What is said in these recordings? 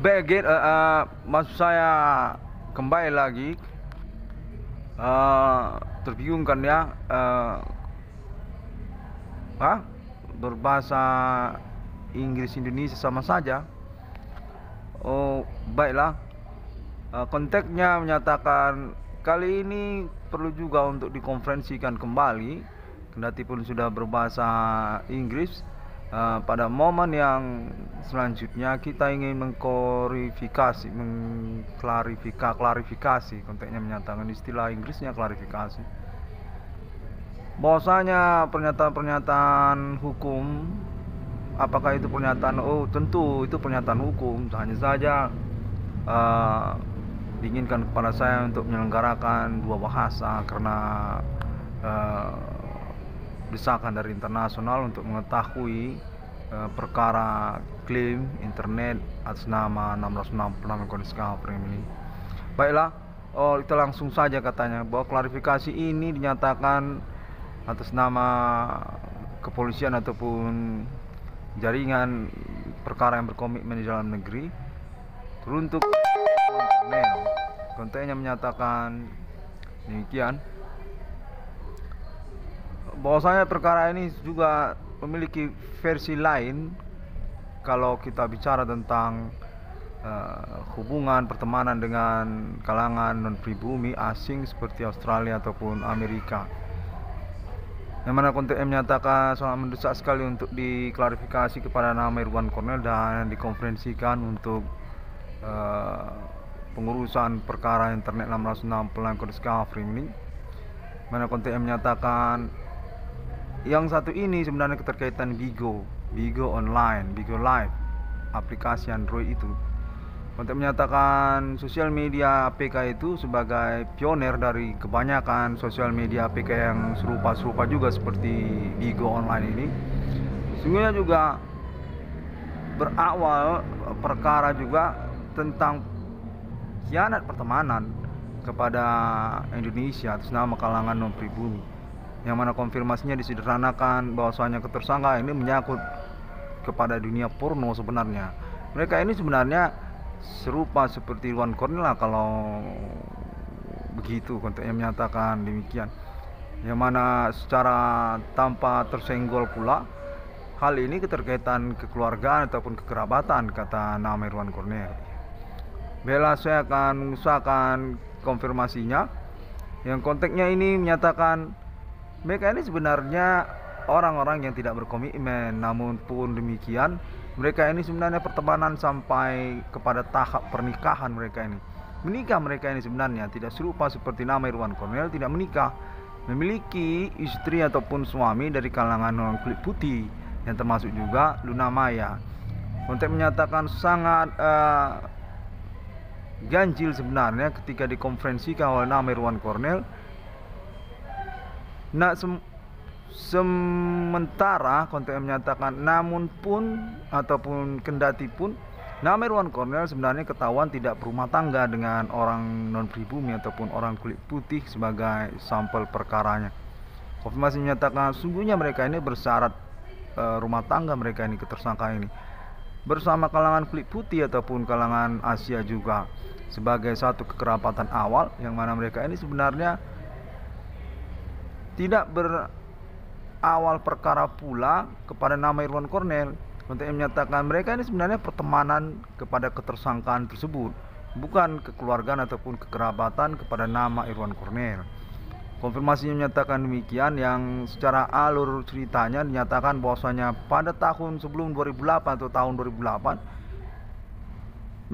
Maksud saya kembali lagi, terbingungkan ya, berbahasa Inggris Indonesia sama saja. Oh, baiklah. Konteksnya menyatakan kali ini perlu juga untuk dikonferensikan kembali, kendati pun sudah berbahasa Inggris. Pada momen yang selanjutnya kita ingin klarifikasi. Konteksnya menyatakan istilah Inggrisnya klarifikasi. Bahwasanya pernyataan-pernyataan hukum, apakah itu pernyataan? Oh, tentu itu pernyataan hukum. Hanya saja diinginkan kepada saya untuk menyelenggarakan dua bahasa karena desakan dari internasional untuk mengetahui perkara klaim internet atas nama 666 Kode Discovery ini. Baiklah, kita langsung saja katanya bahwa klarifikasi ini dinyatakan atas nama kepolisian ataupun jaringan perkara yang berkomitmen di dalam negeri teruntuk kontennya menyatakan demikian, bahwasanya perkara ini juga memiliki versi lain kalau kita bicara tentang hubungan pertemanan dengan kalangan non-pribumi asing seperti Australia ataupun Amerika, yang mana kontennya menyatakan sangat mendesak sekali untuk diklarifikasi kepada nama Irwan Cornell dan dikonferensikan untuk pengurusan perkara internet 666 Kode Discovery ini, mana kontennya menyatakan yang satu ini sebenarnya keterkaitan Bigo Online, Bigo Live, aplikasi Android itu. Konten menyatakan sosial media APK itu sebagai pioner dari kebanyakan sosial media APK yang serupa juga seperti Bigo Online ini. Sesungguhnya juga berawal perkara juga tentang khianat pertemanan kepada Indonesia atas nama kalangan non-pribumi, yang mana konfirmasinya disederhanakan bahwasanya ketersangka ini menyangkut kepada dunia porno. Sebenarnya mereka ini sebenarnya serupa seperti Irwan Cornell kalau begitu kontennya menyatakan demikian, yang mana secara tanpa tersenggol pula hal ini keterkaitan kekeluargaan ataupun kekerabatan kata nama Irwan Cornell. Bella, saya akan mengusahakan konfirmasinya, yang konteksnya ini menyatakan mereka ini sebenarnya orang-orang yang tidak berkomitmen, namun pun demikian mereka ini sebenarnya pertemanan sampai kepada tahap pernikahan. Mereka ini menikah, mereka ini sebenarnya tidak serupa seperti nama Irwan Cornell, tidak menikah, memiliki istri ataupun suami dari kalangan orang kulit putih yang termasuk juga Luna Maya. Konteks menyatakan sangat ganjil sebenarnya ketika dikonferensikan oleh nama Irwan Cornell. Sementara konteks menyatakan namun pun ataupun kendati pun nama Irwan Cornell sebenarnya ketahuan tidak berumah tangga dengan orang non pribumi ataupun orang kulit putih sebagai sampel perkaranya. Konfirmasi menyatakan sungguhnya mereka ini bersyarat rumah tangga, mereka ini ketersangka ini bersama kalangan kulit putih ataupun kalangan Asia juga sebagai satu kekerabatan awal, yang mana mereka ini sebenarnya tidak berawal perkara pula kepada nama Irwan Cornell. Untuk menyatakan mereka ini sebenarnya pertemanan kepada ketersangkaan tersebut, bukan kekeluargaan ataupun kekerabatan kepada nama Irwan Cornell. Konfirmasinya menyatakan demikian, yang secara alur ceritanya dinyatakan bahwasanya pada tahun sebelum 2008 atau tahun 2008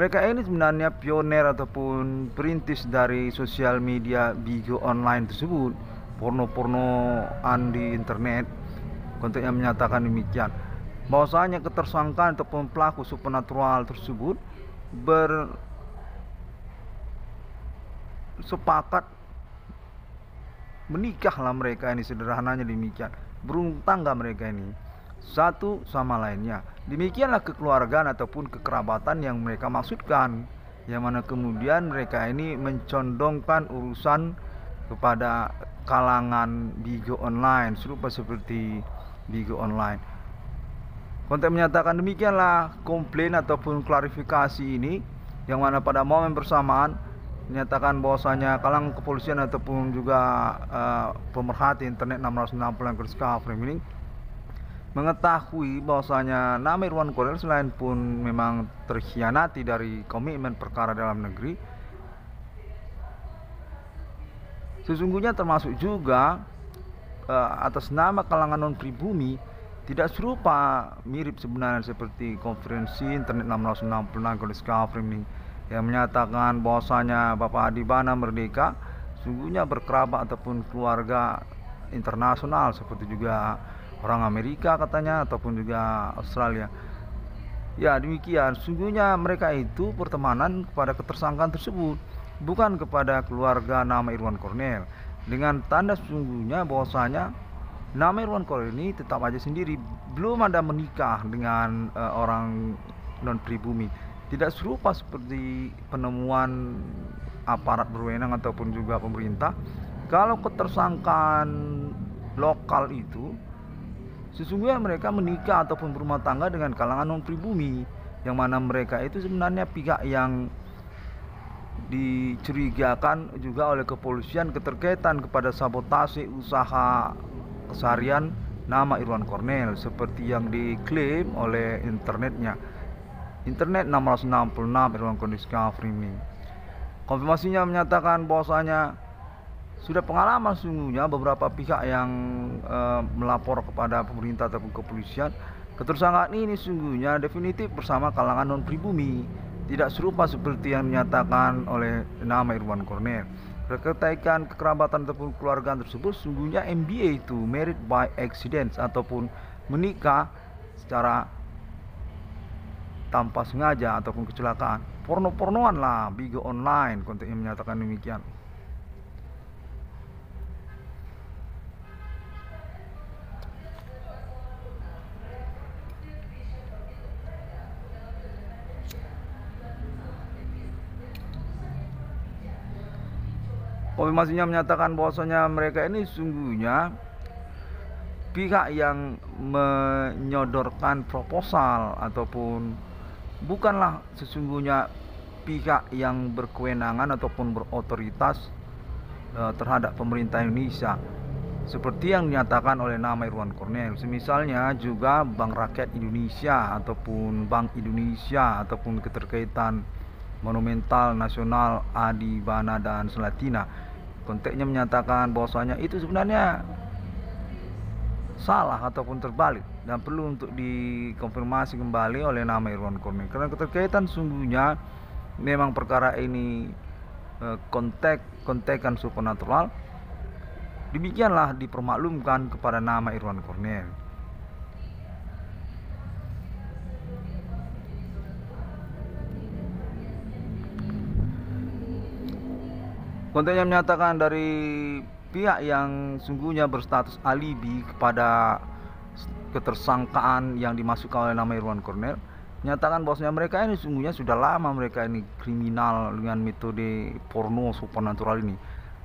mereka ini sebenarnya pioner ataupun perintis dari sosial media Bigo Online tersebut, porno-pornoan di internet. Kontennya menyatakan demikian, bahwasanya ketersangkaan ataupun pelaku supernatural tersebut bersepakat menikahlah mereka ini, sederhananya demikian, berumah tangga mereka ini satu sama lainnya. Demikianlah kekeluargaan ataupun kekerabatan yang mereka maksudkan, yang mana kemudian mereka ini mencondongkan urusan kepada kalangan Bigo Online serupa seperti Bigo Online. Konten menyatakan demikianlah komplain ataupun klarifikasi ini, yang mana pada momen bersamaan menyatakan bahwasanya kalangan kepolisian ataupun juga pemerhati internet 666 garis kafring ini mengetahui bahwasanya nama Irwan Kornel selain pun memang terkhianati dari komitmen perkara dalam negeri, sesungguhnya termasuk juga atas nama kalangan non pribumi tidak serupa, mirip sebenarnya seperti konferensi internet 666 garis kafring yang menyatakan bahwasanya Bapak Adi Bana Merdeka sungguhnya berkerabat ataupun keluarga internasional seperti juga orang Amerika katanya ataupun juga Australia. Ya demikian, sungguhnya mereka itu pertemanan kepada ketersangkaan tersebut, bukan kepada keluarga nama Irwan Kornel, dengan tanda sungguhnya bahwasanya nama Irwan Kornel ini tetap aja sendiri, belum ada menikah dengan orang non pribumi. Tidak serupa seperti penemuan aparat berwenang ataupun juga pemerintah. Kalau ketersangkaan lokal itu, sesungguhnya mereka menikah ataupun berumah tangga dengan kalangan non pribumi, yang mana mereka itu sebenarnya pihak yang dicurigakan juga oleh kepolisian keterkaitan kepada sabotase usaha keseharian nama Irwan Kornel seperti yang diklaim oleh internet 666 Irwan Kornel Discovery. Konfirmasinya menyatakan bahwasanya sudah pengalaman sungguhnya beberapa pihak yang melapor kepada pemerintah ataupun kepolisian. Ketersangkaan ini sungguhnya definitif bersama kalangan non pribumi, tidak serupa seperti yang dinyatakan oleh nama Irwan Kornel. Keterkaitan kekerabatan ataupun keluarga tersebut sungguhnya MBA itu married by accident ataupun menikah secara tanpa sengaja ataupun kecelakaan, porno-pornoan lah, bigo online, kontennya menyatakan demikian. Konfirmasinya menyatakan bahwasanya mereka ini sungguhnya pihak yang menyodorkan proposal ataupun bukanlah sesungguhnya pihak yang berkewenangan ataupun berotoritas terhadap pemerintah Indonesia seperti yang dinyatakan oleh nama Irwan Kornel. Semisalnya juga Bank Rakyat Indonesia ataupun Bank Indonesia ataupun keterkaitan Monumental Nasional Adi Bana dan Selatina. Konteksnya menyatakan bahwasanya itu sebenarnya salah ataupun terbalik dan perlu untuk dikonfirmasi kembali oleh nama Irwan Kornel, karena keterkaitan sungguhnya memang perkara ini kontekan supernatural. Demikianlah dipermaklumkan kepada nama Irwan Kornel. Kontennya menyatakan dari pihak yang sungguhnya berstatus alibi kepada ketersangkaan yang dimasukkan oleh nama Irwan Kornel, menyatakan bahwasanya mereka ini sungguhnya sudah lama mereka ini kriminal dengan metode porno supernatural ini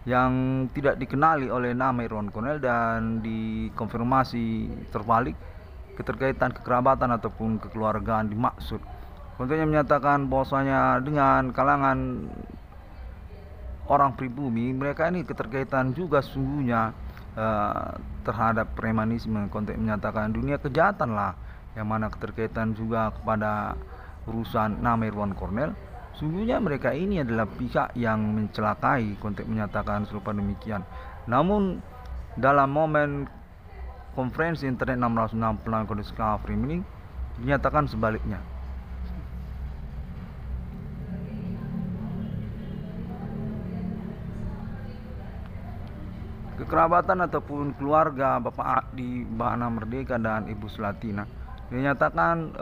yang tidak dikenali oleh nama Irwan Kornel, dan dikonfirmasi terbalik keterkaitan kekerabatan ataupun kekeluargaan dimaksud. Kontennya menyatakan bahwasanya dengan kalangan orang pribumi mereka ini keterkaitan juga sungguhnya terhadap premanisme. Konteks menyatakan dunia kejahatan lah, yang mana keterkaitan juga kepada urusan nama Irwan Kornel. Sungguhnya mereka ini adalah pihak yang mencelakai, konteks menyatakan serupa demikian. Namun dalam momen konferensi internet 666 garis kafring ini dinyatakan sebaliknya. Kekerabatan ataupun keluarga Bapak Adi Bana Merdeka dan Ibu Selatina dinyatakan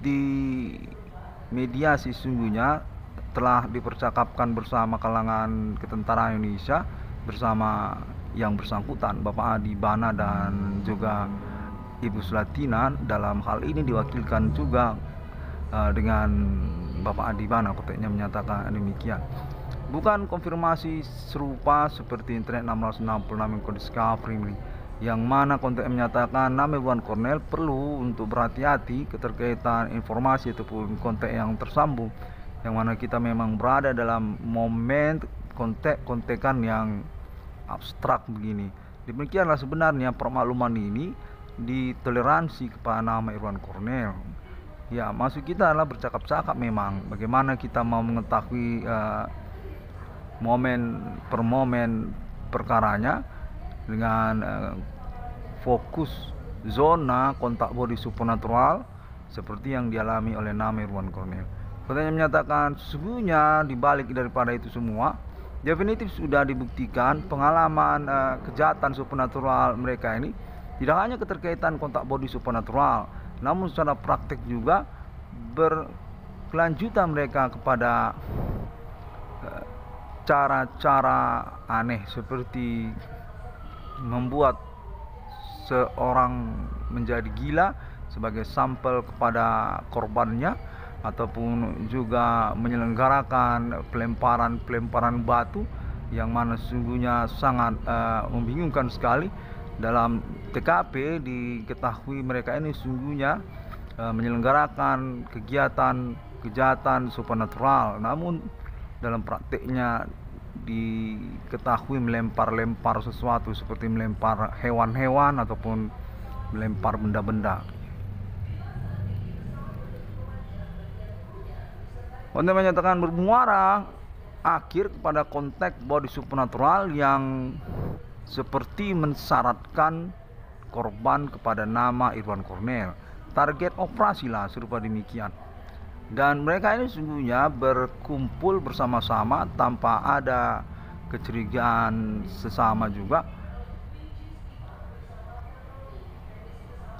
di mediasi sungguhnya telah dipercakapkan bersama kalangan ketentaraan Indonesia bersama yang bersangkutan Bapak Adi Bana dan juga Ibu Selatina. Dalam hal ini diwakilkan juga dengan Bapak Adi Bana, konteksnya menyatakan demikian. Bukan konfirmasi serupa seperti internet 666 garis kafring ini, yang mana konten menyatakan nama Irwan Cornel perlu untuk berhati-hati keterkaitan informasi ataupun konten yang tersambung, yang mana kita memang berada dalam momen kontekan yang abstrak begini. Demikianlah sebenarnya permakluman ini ditoleransi kepada nama Irwan Cornel. Ya, maksud kita adalah bercakap-cakap memang bagaimana kita mau mengetahui momen per momen perkaranya dengan fokus zona kontak body supernatural seperti yang dialami oleh nama Irwan Cornel. Kontennya menyatakan sesungguhnya dibalik daripada itu semua definitif sudah dibuktikan pengalaman kejahatan supernatural mereka ini tidak hanya keterkaitan kontak body supernatural, namun secara praktek juga berkelanjutan mereka kepada cara-cara aneh seperti membuat seorang menjadi gila sebagai sampel kepada korbannya, ataupun juga menyelenggarakan pelemparan batu yang mana sesungguhnya sangat membingungkan sekali. Dalam TKP diketahui mereka ini sesungguhnya menyelenggarakan kegiatan kejahatan supernatural, namun dalam prakteknya diketahui melempar-lempar sesuatu seperti melempar hewan-hewan ataupun melempar benda-benda. Konten menyatakan bermuara akhir kepada konteks body supernatural yang seperti mensyaratkan korban kepada nama Irwan Cornel. Target operasi lah serupa demikian. Dan mereka ini sesungguhnya berkumpul bersama-sama tanpa ada kecurigaan sesama juga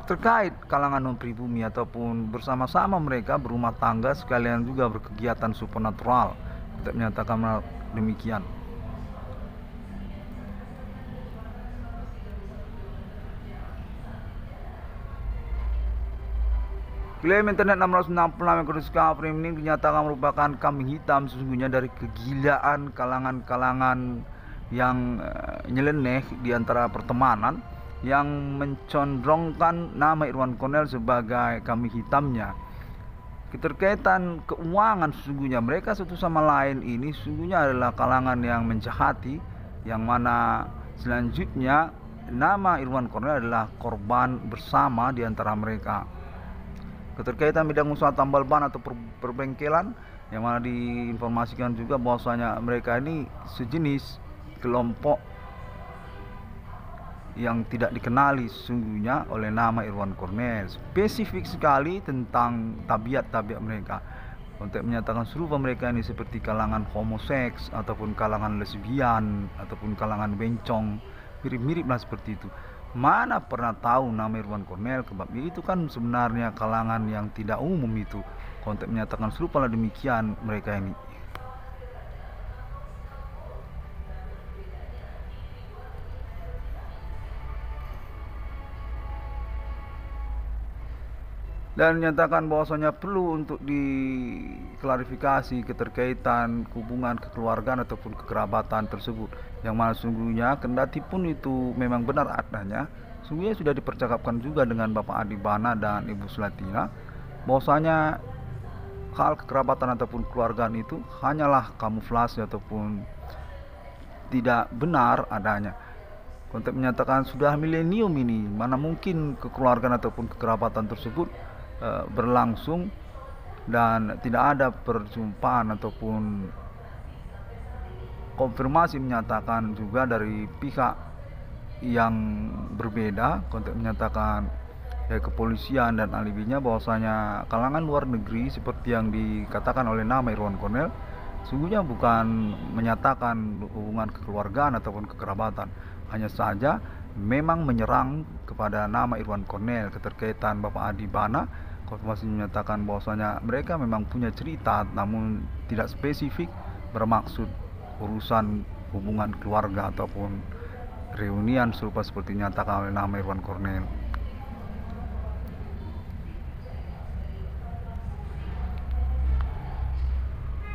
terkait kalangan non-pribumi, ataupun bersama-sama mereka berumah tangga sekalian juga berkegiatan supernatural. Kita menyatakan demikian. Klaim internet 666 yang discovery ini dinyatakan merupakan kambing hitam sesungguhnya dari kegilaan kalangan-kalangan yang nyeleneh di antara pertemanan yang mencondongkan nama Irwan Cornel sebagai kambing hitamnya. Keterkaitan keuangan sesungguhnya mereka satu sama lain ini sesungguhnya adalah kalangan yang menjahati, yang mana selanjutnya nama Irwan Cornel adalah korban bersama di antara mereka. Keterkaitan bidang usaha tambal ban atau perbengkelan, yang mana diinformasikan juga bahwasanya mereka ini sejenis kelompok yang tidak dikenali sesungguhnya oleh nama Irwan Cornel. Spesifik sekali tentang tabiat-tabiat mereka. Untuk menyatakan serupa mereka ini seperti kalangan homoseks ataupun kalangan lesbian ataupun kalangan bencong, mirip-mirip lah seperti itu. Mana pernah tahu nama Irwan Cornel, kebab itu kan sebenarnya kalangan yang tidak umum itu. Konteks menyatakan serupa lah demikian mereka ini. Dan menyatakan bahwasanya perlu untuk diklarifikasi keterkaitan hubungan kekeluargaan ataupun kekerabatan tersebut, yang mana sungguhnya kendati pun itu memang benar adanya, sungguhnya sudah dipercakapkan juga dengan Bapak Adi Bana dan Ibu Sulatina bahwasanya hal kekerabatan ataupun kekeluargaan itu hanyalah kamuflase ataupun tidak benar adanya. Konteks menyatakan sudah milenium ini, mana mungkin kekeluargaan ataupun kekerabatan tersebut berlangsung dan tidak ada perjumpaan ataupun konfirmasi menyatakan juga dari pihak yang berbeda. Konteks menyatakan kepolisian dan alibinya bahwasanya kalangan luar negeri seperti yang dikatakan oleh nama Irwan Cornel sungguhnya bukan menyatakan hubungan kekeluargaan ataupun kekerabatan, hanya saja memang menyerang kepada nama Irwan Cornel. Keterkaitan Bapak Adi Bana konfirmasi menyatakan bahwasanya mereka memang punya cerita namun tidak spesifik bermaksud urusan hubungan keluarga ataupun reunian serupa seperti dinyatakan oleh nama Irwan Cornel.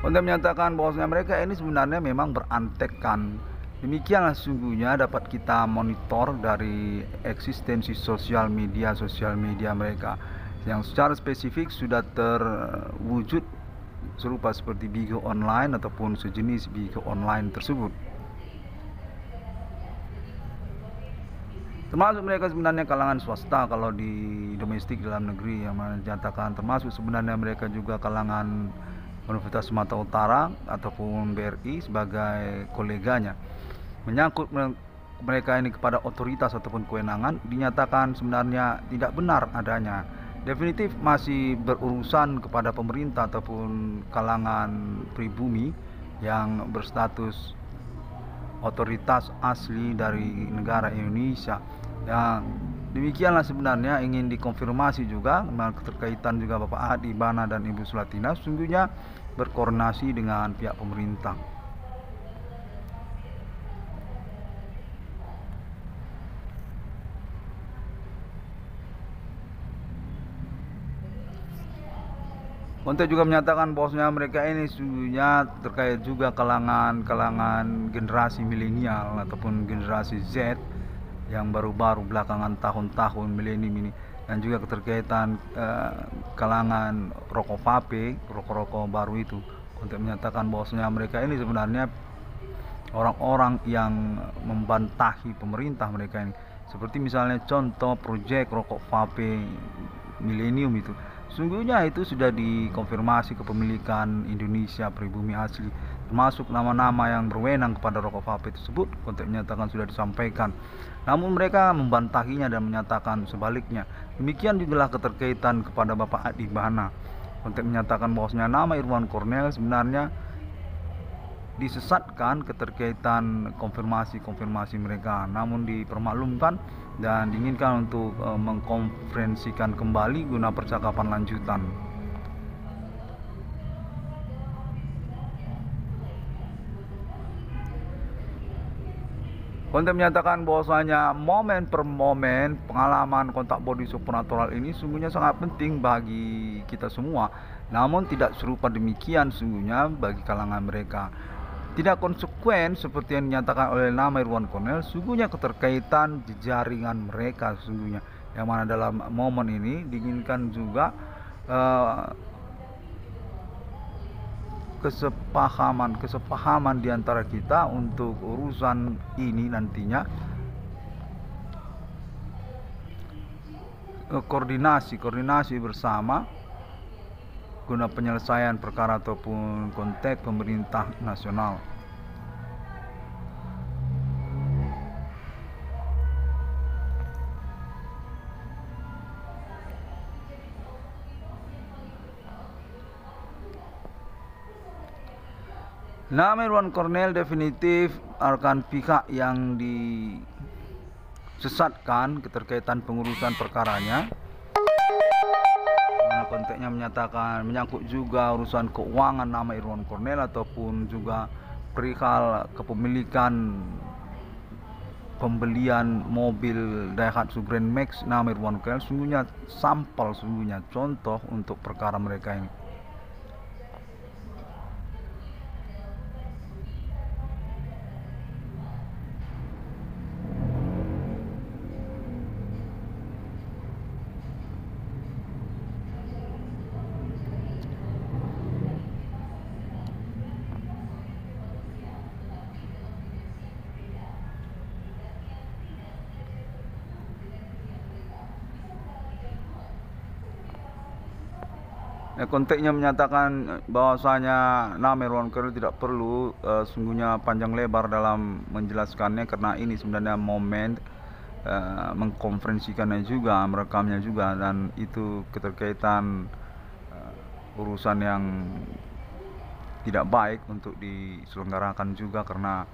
Untuk menyatakan bahwasanya mereka ini sebenarnya memang berantekkan Demikianlah sesungguhnya dapat kita monitor dari eksistensi sosial media mereka yang secara spesifik sudah terwujud serupa seperti Bigo Online ataupun sejenis Bigo Online tersebut. Termasuk mereka sebenarnya kalangan swasta kalau di domestik dalam negeri yang menyatakan, termasuk sebenarnya mereka juga kalangan Universitas Sumatera Utara ataupun BRI sebagai koleganya. Menyangkut mereka ini kepada otoritas ataupun kewenangan dinyatakan sebenarnya tidak benar adanya. Definitif masih berurusan kepada pemerintah ataupun kalangan pribumi yang berstatus otoritas asli dari negara Indonesia. Yang demikianlah sebenarnya ingin dikonfirmasi juga keterkaitan juga Bapak Adi Bana dan Ibu Sulatina sesungguhnya berkoordinasi dengan pihak pemerintah. Untuk juga menyatakan bahwasanya mereka ini sesungguhnya terkait juga kalangan generasi milenial ataupun generasi Z yang baru-baru belakangan tahun-tahun milenium ini, dan juga keterkaitan kalangan rokok vape, rokok-rokok baru itu, untuk menyatakan bahwasanya mereka ini sebenarnya orang-orang yang membantahi pemerintah mereka ini. Seperti misalnya contoh proyek rokok vape milenium itu. Sungguhnya itu sudah dikonfirmasi kepemilikan Indonesia pribumi asli, termasuk nama-nama yang berwenang kepada rokok vape tersebut untuk menyatakan sudah disampaikan. Namun mereka membantahinya dan menyatakan sebaliknya. Demikian juga keterkaitan kepada Bapak Adi Bana untuk menyatakan bahwasanya nama Irwan Cornel sebenarnya disesatkan keterkaitan konfirmasi mereka, namun dipermaklumkan dan diinginkan untuk mengkonferensikan kembali guna percakapan lanjutan. Untuk menyatakan bahwasanya momen per momen pengalaman kontak body supernatural ini sungguhnya sangat penting bagi kita semua, namun tidak serupa demikian sungguhnya bagi kalangan mereka. Tidak konsekuen seperti yang dinyatakan oleh nama Irwan Cornel, sungguhnya keterkaitan jaringan mereka sungguhnya, yang mana dalam momen ini diinginkan juga kesepahaman di antara kita untuk urusan ini nantinya, koordinasi bersama guna penyelesaian perkara ataupun konteks pemerintah nasional. Nama Irwan Cornel definitif akan pihak yang disesatkan keterkaitan pengurusan perkaranya. Konteksnya menyatakan menyangkut juga urusan keuangan nama Irwan Cornel ataupun juga perihal kepemilikan pembelian mobil Daihatsu Grand Max nama Irwan Cornel, sungguhnya sampel, sungguhnya contoh untuk perkara mereka ini. Konteksnya menyatakan bahwasanya nama Irwan Cornel tidak perlu sungguhnya panjang lebar dalam menjelaskannya, karena ini sebenarnya momen mengkonferensikannya juga, merekamnya juga, dan itu keterkaitan urusan yang tidak baik untuk diselenggarakan juga karena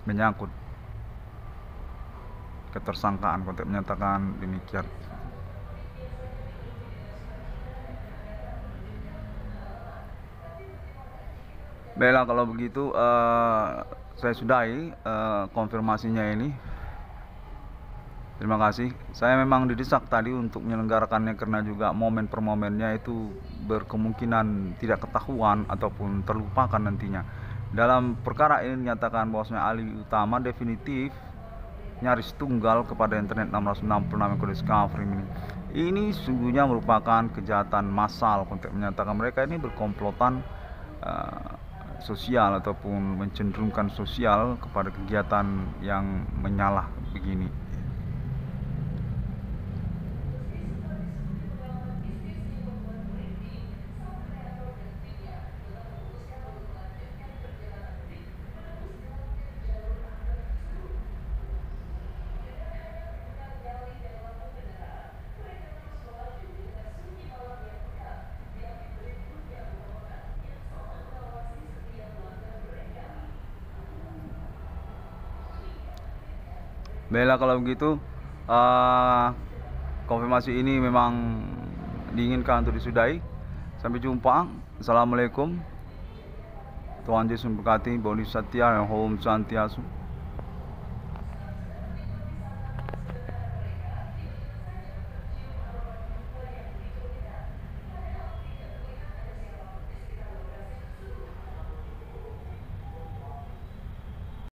menyangkut ketersangkaan. Konteks menyatakan demikian. Baiklah, kalau begitu saya sudahi konfirmasinya ini. Terima kasih. Saya memang didesak tadi untuk menyelenggarakannya karena juga momen per momennya itu berkemungkinan tidak ketahuan ataupun terlupakan nantinya. Dalam perkara ini dinyatakan bahwasanya alih utama definitif nyaris tunggal kepada internet 666 kode discovery ini. Ini sungguhnya merupakan kejahatan massal untuk menyatakan mereka ini berkomplotan sosial ataupun mencenderungkan sosial kepada kegiatan yang menyalah begini. Baiklah, kalau begitu konfirmasi ini memang diinginkan untuk disudahi. Sampai jumpa. Assalamualaikum. Tuhan Yesus memberkati. Bodhi Satya, Om Santiasu.